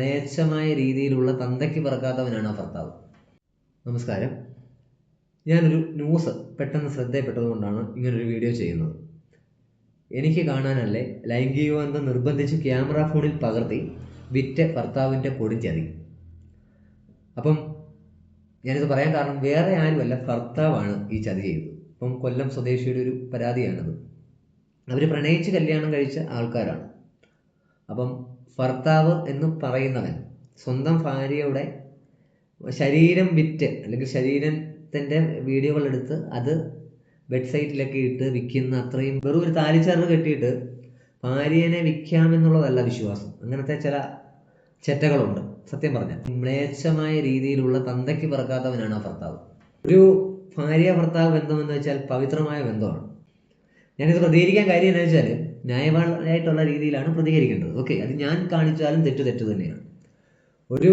മ്ലേച്ഛമായ രീതിയിലുള്ള തന്തയ്ക്ക് പറക്കാത്തവനാണ് ആ ഭർത്താവ്. നമസ്കാരം. ഞാനൊരു ന്യൂസ് പെട്ടെന്ന് ശ്രദ്ധയിൽപ്പെട്ടതുകൊണ്ടാണ് ഇങ്ങനൊരു വീഡിയോ ചെയ്യുന്നത്. എനിക്ക് കാണാനല്ലേ ലൈംഗിക ബന്ധം നിർബന്ധിച്ച് ക്യാമറ ഫോണിൽ പകർത്തി വിറ്റ ഭർത്താവിൻ്റെ കൊടുംചതി. അപ്പം ഞാനിത് പറയാൻ കാരണം വേറെ ആരുമല്ല, ഭർത്താവാണ് ഈ ചതി ചെയ്തത്. ഇപ്പം കൊല്ലം സ്വദേശിയുടെ ഒരു പരാതിയാണത്. അവർ പ്രണയിച്ച് കല്യാണം കഴിച്ച ആൾക്കാരാണ്. അപ്പം ഭർത്താവ് എന്ന് പറയുന്നവൻ സ്വന്തം ഭാര്യയുടെ ശരീരം വിറ്റ് അല്ലെങ്കിൽ ശരീരത്തിൻ്റെ വീഡിയോകൾ എടുത്ത് അത് വെബ്സൈറ്റിലൊക്കെ ഇട്ട് വിൽക്കുന്ന അത്രയും വെറും ഒരു താലിച്ചാറ് കെട്ടിയിട്ട് ഭാര്യനെ വിൽക്കാമെന്നുള്ളതല്ല വിശ്വാസം. അങ്ങനത്തെ ചില ചെറ്റകളുണ്ട്. സത്യം പറഞ്ഞാൽ മ്ലേച്ഛമായ രീതിയിലുള്ള തന്തയ്ക്ക് പറക്കാത്തവനാണ് ആ ഭർത്താവ്. ഒരു ഭാര്യ ഭർത്താവ് ബന്ധമെന്ന് വെച്ചാൽ പവിത്രമായ ബന്ധമാണ്. ഞാനിത് പ്രതികരിക്കാൻ കാര്യം എന്താ വെച്ചാൽ ന്യായമായിട്ടുള്ള രീതിയിലാണ് പ്രതികരിക്കേണ്ടത്. ഓക്കെ, അത് ഞാൻ കാണിച്ചാലും തെറ്റ് തന്നെയാണ്. ഒരു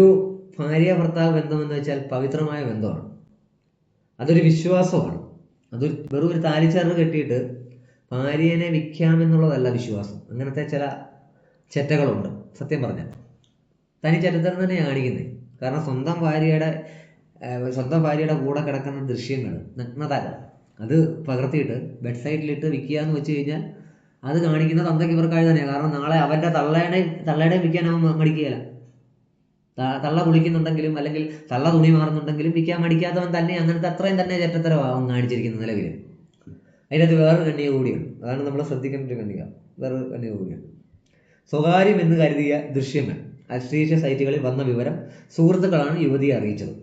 ഭാര്യ ഭർത്താവ് ബന്ധമെന്ന് വെച്ചാൽ പവിത്രമായ ബന്ധമാണ്. അതൊരു വിശ്വാസമാണ്. അതൊരു വെറും ഒരു താലിച്ചാറ് കെട്ടിയിട്ട് ഭാര്യനെ വിൽക്കാമെന്നുള്ളതല്ല വിശ്വാസം. അങ്ങനത്തെ ചില ചെറ്റകളുണ്ട്. സത്യം പറഞ്ഞാൽ തനി ചരിത്രം തന്നെ കാണിക്കുന്നത്. കാരണം സ്വന്തം ഭാര്യയുടെ കൂടെ കിടക്കുന്ന ദൃശ്യങ്ങൾ, നഗ്നതകൾ അത് പകർത്തിയിട്ട് വെബ്സൈറ്റിലിട്ട് വിൽക്കുക എന്ന് വെച്ച് കഴിഞ്ഞാൽ അത് കാണിക്കുന്ന തന്തയ്ക്ക് ഇവർക്കായി തന്നെയാണ്. കാരണം നാളെ അവൻ്റെ തള്ളയുടെ വിൽക്കാൻ അവൻ മടിക്കുകയില്ല. തള്ള കുളിക്കുന്നുണ്ടെങ്കിലും അല്ലെങ്കിൽ തള്ള തുണി മാറുന്നുണ്ടെങ്കിലും വിൽക്കാൻ മടിക്കാത്തവൻ തന്നെ അങ്ങനത്തെ അത്രയും തന്നെ ചെറ്റത്തരമാവും കാണിച്ചിരിക്കുന്ന നിലവിൽ. അതിനകത്ത് വേറൊരു കണ്ണിക കൂടിയാണ്. അതാണ് നമ്മൾ ശ്രദ്ധിക്കേണ്ട ഒരു കണ്ണിക. വേറൊരു കണ്ണിക കൂടിയാണ്. സ്വകാര്യം എന്ന് കരുതിയ ദൃശ്യങ്ങൾ അശ്ലീല സൈറ്റുകളിൽ വന്ന വിവരം സുഹൃത്തുക്കളാണ് യുവതിയെ അറിയിച്ചത്.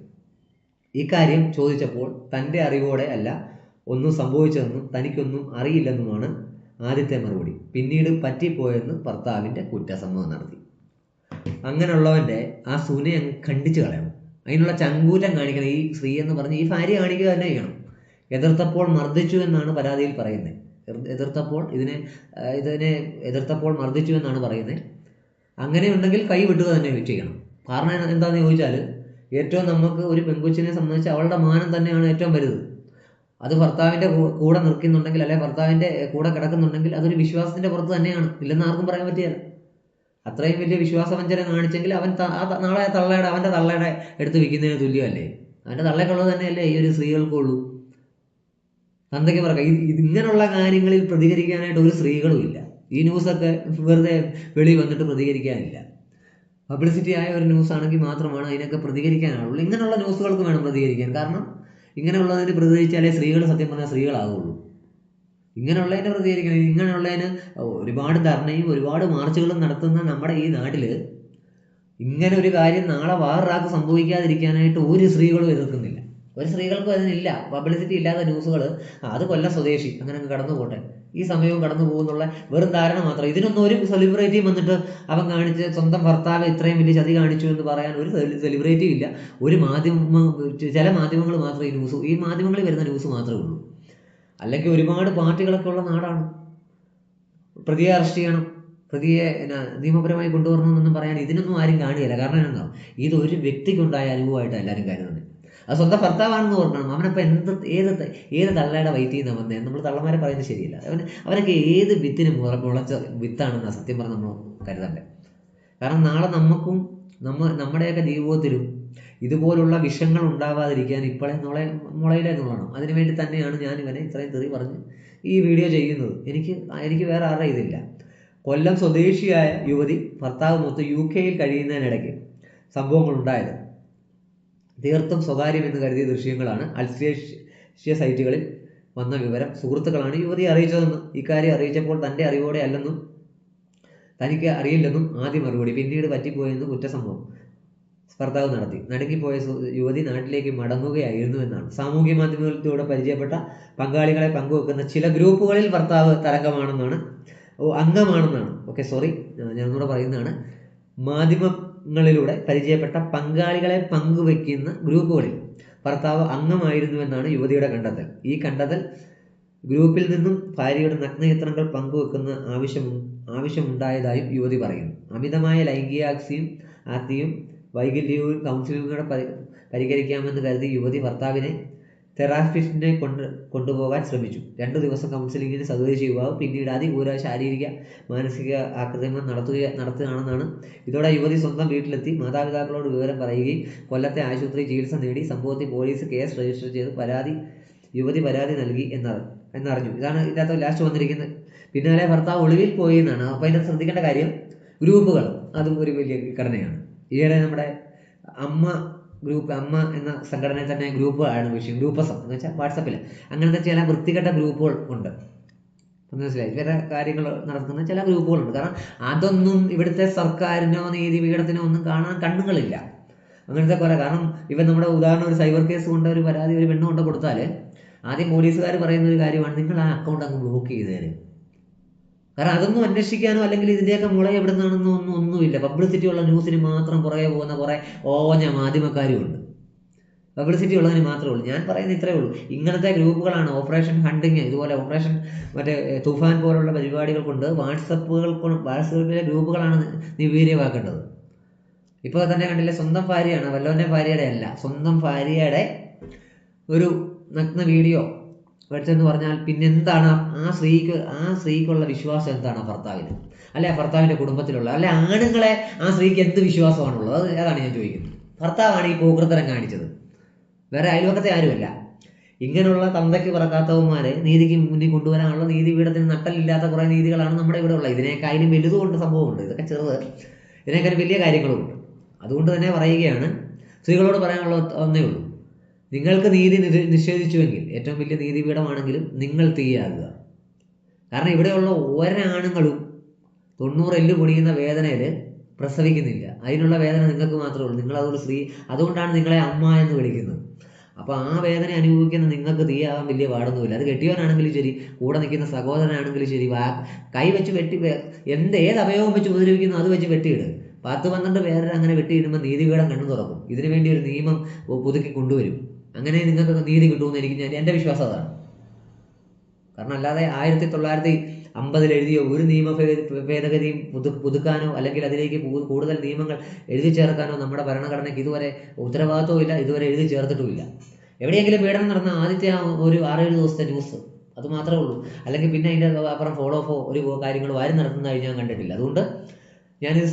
ഇക്കാര്യം ചോദിച്ചപ്പോൾ തൻ്റെ അറിവോടെ അല്ല ഒന്നും സംഭവിച്ചതെന്നും തനിക്കൊന്നും അറിയില്ലെന്നുമാണ് ആദ്യത്തെ മറുപടി. പിന്നീട് പറ്റിപ്പോയെന്ന് ഭർത്താവിൻ്റെ കുറ്റസമ്മതം നടത്തി. അങ്ങനെയുള്ളവൻ്റെ ആ സൂനെ അങ്ങ് കണ്ടിച്ചു കളയണം. അതിനുള്ള ചങ്കൂറ്റം കാണിക്കണം. ഈ സ്ത്രീ എന്ന് പറഞ്ഞ് ഈ ഭാര്യ കാണിക്കുക തന്നെ ചെയ്യണം. എതിർത്തപ്പോൾ മർദ്ദിച്ചു എന്നാണ് പരാതിയിൽ പറയുന്നത്. ഇതിനെ എതിർത്തപ്പോൾ മർദ്ദിച്ചു എന്നാണ് പറയുന്നത്. അങ്ങനെ ഉണ്ടെങ്കിൽ കൈ വിട്ടുക തന്നെ ചെയ്യണം. കാരണം എന്താണെന്ന് ചോദിച്ചാൽ ഏറ്റവും നമുക്ക് ഒരു പെൺകൊച്ചിനെ സംബന്ധിച്ച് അവളുടെ മാനം തന്നെയാണ് ഏറ്റവും വലുത്. അത് ഭർത്താവിൻ്റെ കൂടെ നിൽക്കുന്നുണ്ടെങ്കിൽ അല്ലെങ്കിൽ ഭർത്താവിൻ്റെ കൂടെ കിടക്കുന്നുണ്ടെങ്കിൽ അതൊരു വിശ്വാസത്തിൻ്റെ പുറത്ത് തന്നെയാണ്. ഇല്ലെന്ന് ആർക്കും പറയാൻ പറ്റില്ല. അത്രയും വലിയ വിശ്വാസവഞ്ചന കാണിച്ചെങ്കിൽ അവൻ നാളെ അവൻ്റെ തള്ളയുടെ എടുത്ത് വിൽക്കുന്നതിന് തുല്യമല്ലേ? അവൻ്റെ തള്ളയ്ക്കുള്ളത് തന്നെയല്ലേ ഈ ഒരു സ്ത്രീകൾക്കുള്ളൂ. തന്തയ്ക്ക് പറക്കാം. ഇങ്ങനെയുള്ള കാര്യങ്ങളിൽ പ്രതികരിക്കാനായിട്ട് ഒരു സ്ത്രീകളും ഇല്ല. ഈ ന്യൂസൊക്കെ വെറുതെ വെളിയിൽ വന്നിട്ട് പ്രതികരിക്കാനില്ല. പബ്ലിസിറ്റി ആയ ഒരു ന്യൂസ് ആണെങ്കിൽ മാത്രമാണ് അതിനൊക്കെ പ്രതികരിക്കാനുള്ളൂ. ഇങ്ങനെയുള്ള ന്യൂസുകൾക്ക് വേണം പ്രതികരിക്കാൻ. കാരണം ഇങ്ങനെയുള്ളതിന് പ്രതികരിച്ചാലേ സ്ത്രീകൾ സത്യം പറഞ്ഞാൽ സ്ത്രീകളാകുള്ളൂ. ഇങ്ങനെയുള്ളതിന് പ്രതികരിക്കണം. ഇങ്ങനെയുള്ളതിന് ഒരുപാട് ധർണയും ഒരുപാട് മാർച്ചുകളും നടത്തുന്ന നമ്മുടെ ഈ നാട്ടിൽ ഇങ്ങനെ ഒരു കാര്യം നാളെ വേറൊരാൾക്ക് സംഭവിക്കാതിരിക്കാനായിട്ട് ഒരു സ്ത്രീകളും എതിർക്കുന്നില്ല. ഒരു സ്ത്രീകൾക്കും അതിനില്ല. പബ്ലിസിറ്റി ഇല്ലാത്ത ന്യൂസുകൾ അത് കൊല്ലം സ്വദേശി അങ്ങനെ കടന്നു പോട്ടെ, ഈ സമയവും കടന്നു പോകുന്നുള്ള വെറും ധാരണ മാത്രം. ഇതിനൊന്നും ഒരു സെലിബ്രിറ്റി വന്നിട്ട് അവൻ കാണിച്ച് സ്വന്തം ഭർത്താവ് ഇത്രയും വലിയ ചതി കാണിച്ചു എന്ന് പറയാൻ ഒരു സെലിബ്രിറ്റി ഇല്ല. ഒരു ചില മാധ്യമങ്ങൾ മാത്രമേ ഈ മാധ്യമങ്ങളിൽ വരുന്ന ന്യൂസ് മാത്രമേ ഉള്ളൂ. അല്ലെങ്കിൽ ഒരുപാട് പാർട്ടികളൊക്കെ ഉള്ള നാടാണ്. പ്രതിയെ അറസ്റ്റ് ചെയ്യണം, പ്രതിയെ നിയമപരമായി കൊണ്ടുവരണമെന്നൊന്നും പറയാൻ ഇതിനൊന്നും ആരും കാണുകയില്ല. കാരണം എന്താ, ഇതൊരു വ്യക്തിക്കുണ്ടായ അനുഭവമായിട്ട് എല്ലാവരും കരുതുന്നത്. അത് സ്വന്തം ഭർത്താവാണെന്ന് ഓർക്കണം. അവനപ്പോൾ ഏത് തള്ളയുടെ വയറ്റിൽ നിന്നാണ് വന്നത്? നമ്മൾ തള്ളമാരെ പറയുന്നത് ശരിയല്ല. അവനൊക്കെ ഏത് വിത്തിന് മുളച്ച വിത്താണെന്നാണ് സത്യം പറഞ്ഞ് നമ്മൾ കരുതണ്ടേ. കാരണം നാളെ നമുക്കും നമ്മുടെയൊക്കെ ജീവിതത്തിലും ഇതുപോലുള്ള വിഷങ്ങൾ ഉണ്ടാവാതിരിക്കാൻ ഇപ്പോഴേ മുളയിലെ നുള്ളണം. അതിനുവേണ്ടി തന്നെയാണ് ഞാൻ ഇവനെ ഇത്രയും തെറി പറഞ്ഞ് ഈ വീഡിയോ ചെയ്യുന്നത്. എനിക്ക് വേറെ ആരുടെ ഇതില്ല. കൊല്ലം സ്വദേശിയായ യുവതി ഭർത്താവ് മൊത്തം UK കഴിയുന്നതിനിടയ്ക്ക് സംഭവങ്ങൾ ഉണ്ടായത്. തീർത്തും സ്വകാര്യം എന്ന് കരുതിയ ദൃശ്യങ്ങളാണ് അശ്ലീല സൈറ്റുകളിൽ വന്ന വിവരം സുഹൃത്തുക്കളാണ് യുവതിയെ അറിയിച്ചതെന്ന്. ഇക്കാര്യം അറിയിച്ചപ്പോൾ തൻ്റെ അറിവോടെ അല്ലെന്നും തനിക്ക് അറിയില്ലെന്നും ആദ്യ മറുപടി. പിന്നീട് പറ്റിപ്പോയെന്ന് കുറ്റസമ്മതം ഭർത്താവ് നടത്തി. നടുങ്ങിപ്പോയ യുവതി നാട്ടിലേക്ക് മടങ്ങുകയായിരുന്നു എന്നാണ്. സാമൂഹ്യ മാധ്യമങ്ങളിലൂടെ പരിചയപ്പെട്ട പങ്കാളികളെ പങ്കുവെക്കുന്ന ചില ഗ്രൂപ്പുകളിൽ ഭർത്താവ് അംഗമാണെന്നാണ്. ഞാനൊന്നുകൂടെ പറയുന്നതാണ്. മാധ്യമങ്ങളിലൂടെ പരിചയപ്പെട്ട പങ്കാളികളെ പങ്കുവെക്കുന്ന ഗ്രൂപ്പുകളിൽ ഭർത്താവ് അംഗമായിരുന്നുവെന്നാണ് യുവതിയുടെ കണ്ടെത്തൽ. ഈ കണ്ടെത്തൽ ഗ്രൂപ്പിൽ നിന്നും ഭാര്യയുടെ നഗ്നചിത്രങ്ങൾ പങ്കുവെക്കുന്ന ആവശ്യമുണ്ടായതായും യുവതി പറയുന്നു. അമിതമായ ലൈംഗികാസ്തിയും വൈകല്യവും കൗൺസിലിംഗിലൂടെ പരിഹരിക്കാമെന്ന് കരുതി യുവതി ഭർത്താവിനെ തെറാപ്പിസ്റ്റിനെ കൊണ്ടുപോകാൻ ശ്രമിച്ചു. 2 ദിവസം കൗൺസിലിങ്ങിന് സഹകരിച്ച യുവാവ് പിന്നീട് അതികൂര ശാരീരിക മാനസിക ആക്രമണം നടത്തുകയാണെന്നാണ്. ഇതോടെ യുവതി സ്വന്തം വീട്ടിലെത്തി മാതാപിതാക്കളോട് വിവരം പറയുകയും കൊല്ലത്തെ ആശുപത്രി ചികിത്സ നേടി. സംഭവത്തിൽ പോലീസ് കേസ് രജിസ്റ്റർ ചെയ്ത് യുവതി പരാതി നൽകി എന്നറിഞ്ഞു. ഇതാണ് ഇതിനകത്ത് ലാസ്റ്റ് വന്നിരിക്കുന്നത്. പിന്നാലെ ഭർത്താവ് ഒളിവിൽ പോയി എന്നാണ്. അപ്പോൾ ഇതിനകത്ത് ശ്രദ്ധിക്കേണ്ട കാര്യം ഗ്രൂപ്പുകൾ അതും ഒരു വലിയ ഘടനയാണ്. ഈയിടെ നമ്മുടെ അമ്മ എന്ന സംഘടനയിൽ തന്നെ ഗ്രൂപ്പുകളാണ് വിഷയം. ഗ്രൂപ്പസം എന്ന് വെച്ചാൽ വാട്സപ്പിൽ അങ്ങനത്തെ ചില വൃത്തികെട്ട ഗ്രൂപ്പുകൾ ഉണ്ട്. മനസ്സിലായി? ചില കാര്യങ്ങൾ നടക്കുന്ന ചില ഗ്രൂപ്പുകളുണ്ട്. കാരണം അതൊന്നും ഇവിടുത്തെ സർക്കാരിനോ നീതിപീഠത്തിനോ ഒന്നും കാണാൻ കണ്ണുകളില്ല. അങ്ങനത്തെ കുറെ. കാരണം ഇവൻ നമ്മുടെ ഉദാഹരണം ഒരു സൈബർ കേസ് കൊണ്ട് ഒരു പരാതി ഒരു പെണ്ണ് കൊണ്ട് കൊടുത്താൽ ആദ്യം പോലീസുകാർ പറയുന്ന ഒരു കാര്യമാണ്, നിങ്ങൾ ആ അക്കൗണ്ട് അങ്ങ് ബ്ലോക്ക് ചെയ്തേര്. കാരണം അതൊന്നും അന്വേഷിക്കാനോ അല്ലെങ്കിൽ ഇതിൻ്റെയൊക്കെ മുള എവിടെ നിന്നാണെന്നോ ഒന്നുമില്ല. പബ്ലിസിറ്റി ഉള്ള ന്യൂസിന് മാത്രം പുറകെ പോകുന്ന കുറേ ഓഞ്ഞ മാധ്യമക്കാരും ഉണ്ട്. പബ്ലിസിറ്റി ഉള്ളതിന് മാത്രമേ ഉള്ളൂ. ഞാൻ പറയുന്നത് ഇത്രയേ ഉള്ളൂ. ഇങ്ങനത്തെ ഗ്രൂപ്പുകളാണ് ഓപ്പറേഷൻ ഹണ്ടിങ്, ഇതുപോലെ ഓപ്പറേഷൻ തുഫാൻ പോലുള്ള പരിപാടികൾ കൊണ്ട് വാട്സപ്പിലെ ഗ്രൂപ്പുകളാണ് നിർവീര്യമാക്കേണ്ടത്. ഇപ്പോൾ തന്നെ കണ്ടില്ലേ, സ്വന്തം ഭാര്യയാണ്, വല്ലവൻ്റെ ഭാര്യയുടെ അല്ല, സ്വന്തം ഭാര്യയുടെ ഒരു നഗ്ന വീഡിയോ എടുത്തെന്ന് പറഞ്ഞാൽ പിന്നെ എന്താണ് ആ സ്ത്രീക്കുള്ള വിശ്വാസം എന്താണ് ഭർത്താവിന്, അല്ലെ ഭർത്താവിൻ്റെ കുടുംബത്തിലുള്ള, അല്ലെ ആണുങ്ങളെ ആ സ്ത്രീക്ക് എന്ത് വിശ്വാസമാണുള്ളത്? അതാണ് ഞാൻ ചോദിക്കുന്നത്. ഭർത്താവാണ് ഈ പോകൃത്തരം കാണിച്ചത്, വേറെ അയൽവക്കത്തെ ആരുമല്ല. ഇങ്ങനെയുള്ള തന്തയ്ക്ക് പറക്കാത്തവന്മാരെ നീതിക്ക് മുന്നിൽ കൊണ്ടുവരാനുള്ള നീതിപീഠത്തിന് നട്ടലില്ലാത്ത കുറേ നീതികളാണ് നമ്മുടെ ഇവിടെ ഉള്ളത്. ഇതിനേക്കാളും വലുതുകൊണ്ട് സംഭവമുണ്ട്. ഇതൊക്കെ ചെറുത്, ഇതിനേക്കാളും വലിയ കാര്യങ്ങളുമുണ്ട്. അതുകൊണ്ട് തന്നെ പറയുകയാണ്, സ്ത്രീകളോട് പറയാനുള്ള ഒന്നേ ഉള്ളൂ, നിങ്ങൾക്ക് നീതി നിഷേധിച്ചുവെങ്കിൽ ഏറ്റവും വലിയ നീതിപീഠമാണെങ്കിലും നിങ്ങൾ തീയാകുക. കാരണം ഇവിടെയുള്ള ഒരാണുങ്ങളും 90 എല്ല് പൊടിയുന്ന വേദനയിൽ പ്രസവിക്കുന്നില്ല. അതിനുള്ള വേദന നിങ്ങൾക്ക് മാത്രമേ ഉള്ളൂ. നിങ്ങൾ അതൊരു സ്ത്രീ, അതുകൊണ്ടാണ് നിങ്ങളെ അമ്മ എന്ന് വിളിക്കുന്നത്. അപ്പോൾ ആ വേദന അനുഭവിക്കുന്ന നിങ്ങൾക്ക് തീയാകാൻ വലിയ പാടൊന്നുമില്ല. അത് കെട്ടിയവനാണെങ്കിലും ശരി, കൂടെ നിൽക്കുന്ന സഹോദരനാണെങ്കിലും ശരി, കൈ വെച്ച് വെട്ടി ഏത് അവയവം വെച്ച് ഉപദ്രവിക്കുന്നു അത് വെച്ച് വെട്ടിയിടും. 10-12 പേരെ അങ്ങനെ വെട്ടിയിടുമ്പോൾ നീതിപീഠം കണ്ണു തുറക്കും. ഇതിനു വേണ്ടി ഒരു നിയമം പുതുക്കി കൊണ്ടുവരും. അങ്ങനെ നിങ്ങൾക്ക് നീതി കിട്ടുമെന്ന് എൻ്റെ വിശ്വാസം അതാണ്. കാരണം അല്ലാതെ 1950 എഴുതിയോ ഒരു നിയമ ഭേദഗതിയും പുതുക്കാനോ അല്ലെങ്കിൽ അതിലേക്ക് കൂടുതൽ നിയമങ്ങൾ എഴുതി ചേർക്കാനോ നമ്മുടെ ഭരണഘടനയ്ക്ക് ഇതുവരെ ഉത്തരവാദിത്വവും ഇല്ല, ഇതുവരെ എഴുതി ചേർത്തിട്ടുമില്ല. എവിടെയെങ്കിലും പീഡനം നടന്ന ആദ്യത്തെ ഒരു 6-7 ദിവസത്തെ ന്യൂസ് അത് മാത്രമേ ഉള്ളൂ. അല്ലെങ്കിൽ പിന്നെ അതിൻ്റെ അപ്പുറം ഫോളോ ഒരു കാര്യങ്ങൾ വാരി നടത്തുന്നതായി ഞാൻ കണ്ടിട്ടില്ല. അതുകൊണ്ട് ഞാനിത്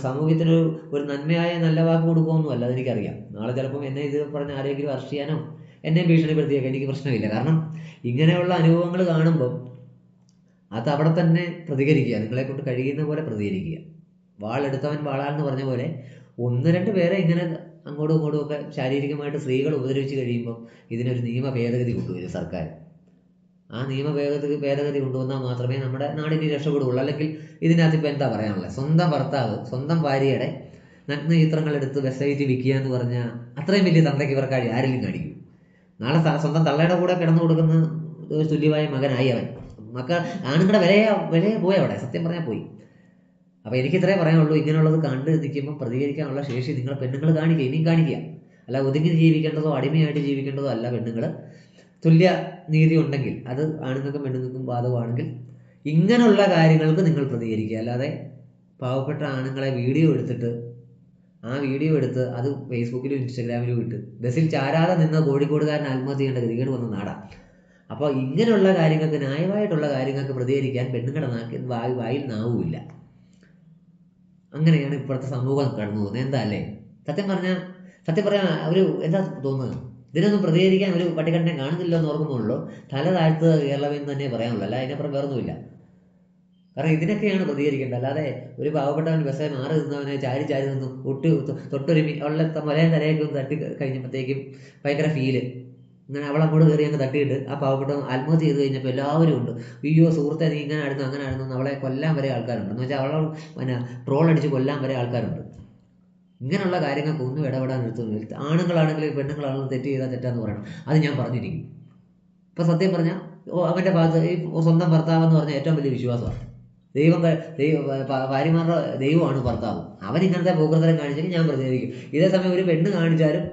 സമൂഹത്തിന് ഒരു നന്മയായ നല്ല വാക്ക് കൊടുക്കുമൊന്നുമല്ല, അതെനിക്കറിയാം. നാളെ ചിലപ്പം എന്നെ ഇത് പറഞ്ഞ് ആരെങ്കിലും അറസ്റ്റ് ചെയ്യാനോ എന്നെ ഭീഷണിപ്പെടുത്തിയേക്കാം, എനിക്ക് പ്രശ്നമില്ല. കാരണം ഇങ്ങനെയുള്ള അനുഭവങ്ങൾ കാണുമ്പം അത് അവിടെ തന്നെ പ്രതികരിക്കുക, നിങ്ങളെ കൊണ്ട് കഴിയുന്ന പോലെ പ്രതികരിക്കുക. വാളെടുത്തവൻ വാളാന്ന് പറഞ്ഞ പോലെ 1-2 പേരെ ഇങ്ങനെ അങ്ങോട്ടും ഇങ്ങോട്ടും ഒക്കെ ശാരീരികമായിട്ട് സ്ത്രീകൾ ഉപദ്രവിച്ച് കഴിയുമ്പം ഇതിനൊരു നിയമ ഭേദഗതി കൊണ്ടുവരും സർക്കാർ. ആ നിയമ ഭേദഗതി കൊണ്ടുവന്നാൽ മാത്രമേ നമ്മുടെ നാടിന് രക്ഷപ്പെടുകയുള്ളൂ. അല്ലെങ്കിൽ ഇതിനകത്ത് ഇപ്പോൾ എന്താ പറയാനുള്ളത്? സ്വന്തം ഭർത്താവ് സ്വന്തം ഭാര്യയുടെ നഗ്ന ചിത്രങ്ങൾ എടുത്ത് വെബ്സൈറ്റിൽ വിൽക്കുക എന്ന് പറഞ്ഞാൽ അത്രയും വലിയ തന്തയ്ക്ക് ഇവർക്ക് ആരെങ്കിലും കാണിക്കും? നാളെ സ്വന്തം തള്ളയുടെ കൂടെ കിടന്നു കൊടുക്കുന്ന ഒരു തുല്യമായ മകനായി അവൻ. ആണുങ്ങളുടെ വിലയെ പോയി അവിടെ, സത്യം പറഞ്ഞാൽ പോയി. അപ്പോൾ എനിക്കിത്രേ പറയാനുള്ളൂ. ഇങ്ങനെയുള്ളത് കണ്ട് നിൽക്കുമ്പോൾ പ്രതികരിക്കാനുള്ള ശേഷി നിങ്ങൾ പെണ്ണുങ്ങൾ കാണിക്കുക, ഇനിയും കാണിക്കുക. അല്ല ഒതുങ്ങി ജീവിക്കേണ്ടതോ അടിമയായിട്ട് ജീവിക്കേണ്ടതോ അല്ല പെണ്ണുങ്ങൾ. തുല്യ നീതി ഉണ്ടെങ്കിൽ അത് ആണുങ്ങൾക്കും പെണ്ണുങ്ങൾക്കും ബാധകമാണെങ്കിൽ ഇങ്ങനെയുള്ള കാര്യങ്ങൾക്ക് നിങ്ങൾ പ്രതികരിക്കുക. അല്ലാതെ പാവപ്പെട്ട ആണുങ്ങളെ വീഡിയോ എടുത്ത് അത് ഫേസ്ബുക്കിലും ഇൻസ്റ്റഗ്രാമിലും ഇട്ട് ബസ്സിൽ ചാരാതെ നിന്ന് കോഴിക്കോടുകാരൻ ആത്മഹത്യ ചെയ്യേണ്ട ഗതികേട് വന്ന നാടാണ്. അപ്പോൾ ഇങ്ങനെയുള്ള കാര്യങ്ങൾക്ക്, ന്യായമായിട്ടുള്ള കാര്യങ്ങൾക്ക് പ്രതികരിക്കാൻ പെണ്ണുങ്ങളുടെ വായിൽ നാവുമില്ല. അങ്ങനെയാണ് ഇപ്പോഴത്തെ സമൂഹം കടന്നു പോകുന്നത്. എന്താ അല്ലേ? സത്യം പറഞ്ഞാൽ ഒരു എന്താ തോന്നുന്നത്? ഇതിനൊന്നും പ്രതികരിക്കാൻ ഒരു പട്ടികണ്ഠം കാണുന്നില്ല എന്ന് ഓർക്കുമ്പോഴല്ലോ തല താഴ്ത്തുക കേരളമെന്ന് തന്നെ പറയാനുള്ളൂ. അല്ല അതിനപ്പുറം വേറൊന്നുമില്ല. കാരണം ഇതിനൊക്കെയാണ് പ്രതികരിക്കേണ്ടത്. അല്ലാതെ ഒരു പാവപ്പെട്ടവൻ ബസ്സേ മാറി നിന്നവനെ ചാരി നിന്നും തൊട്ടൊരുമി ഉള്ള മലയും തലയൊക്കെ ഒന്ന് തട്ടി കഴിഞ്ഞപ്പോഴത്തേക്കും ഭയങ്കര ഫീല്. അങ്ങനെ അവളങ്ങോട്ട് കയറി അങ്ങ് തട്ടിയിട്ട് ആ പാവപ്പെട്ടവൻ ആത്മഹത്യ ചെയ്ത് കഴിഞ്ഞപ്പോൾ എല്ലാവരും ഉണ്ട്, അയ്യോ സുഹൃത്തെ നീ ഇങ്ങനെ ആയിരുന്നു അവളെ കൊല്ലാൻ വരെ ആൾക്കാരുണ്ട്. എന്ന് വെച്ചാൽ അവളെ ട്രോൾ അടിച്ച് കൊല്ലാൻ വരെ ആൾക്കാരുണ്ട്. ഇങ്ങനെയുള്ള കാര്യങ്ങൾക്ക് ഒന്നും ഇടപെടാൻ എടുത്തൊന്നുമില്ല. ആണുങ്ങളാണെങ്കിലും പെണ്ണുങ്ങളാണെങ്കിലും തെറ്റ് ചെയ്താൽ തെറ്റാന്ന് പറയണം. അത് ഞാൻ പറഞ്ഞിരിക്കും. ഇപ്പം സത്യം പറഞ്ഞാൽ അവൻ്റെ ഭാഗത്ത് ഈ സ്വന്തം ഭർത്താവ് എന്ന് പറഞ്ഞാൽ ഏറ്റവും വലിയ വിശ്വാസമാണ്. ഭാര്യമാരുടെ ദൈവമാണ് ഭർത്താവ്. അവൻ ഇങ്ങനത്തെ പോകൃത്തരം കാണിച്ചെങ്കിൽ ഞാൻ പ്രതികരിക്കും. ഇതേ സമയം ഒരു പെണ്ണ് കാണിച്ചാലും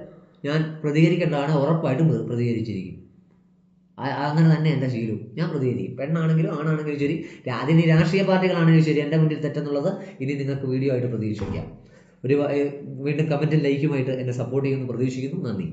ഞാൻ പ്രതികരിക്കേണ്ടതാണ്, ഉറപ്പായിട്ടും പ്രതികരിച്ചിരിക്കും. അങ്ങനെ തന്നെ എൻ്റെ ശീലവും. ഞാൻ പ്രതികരിക്കും. പെണ്ണാണെങ്കിലും ആണാണെങ്കിലും ശരി, അതിന് രാഷ്ട്രീയ പാർട്ടികളാണെങ്കിലും ശരി, എൻ്റെ മുന്നിൽ തെറ്റെന്നുള്ളത് ഇനി നിങ്ങൾക്ക് വീഡിയോ ആയിട്ട് പ്രതീക്ഷിക്കാം. വീണ്ടും കമൻറ്റും ലൈക്കുമായിട്ട് എന്നെ സപ്പോർട്ട് ചെയ്യുമെന്ന് പ്രതീക്ഷിക്കുന്നു. നന്ദി.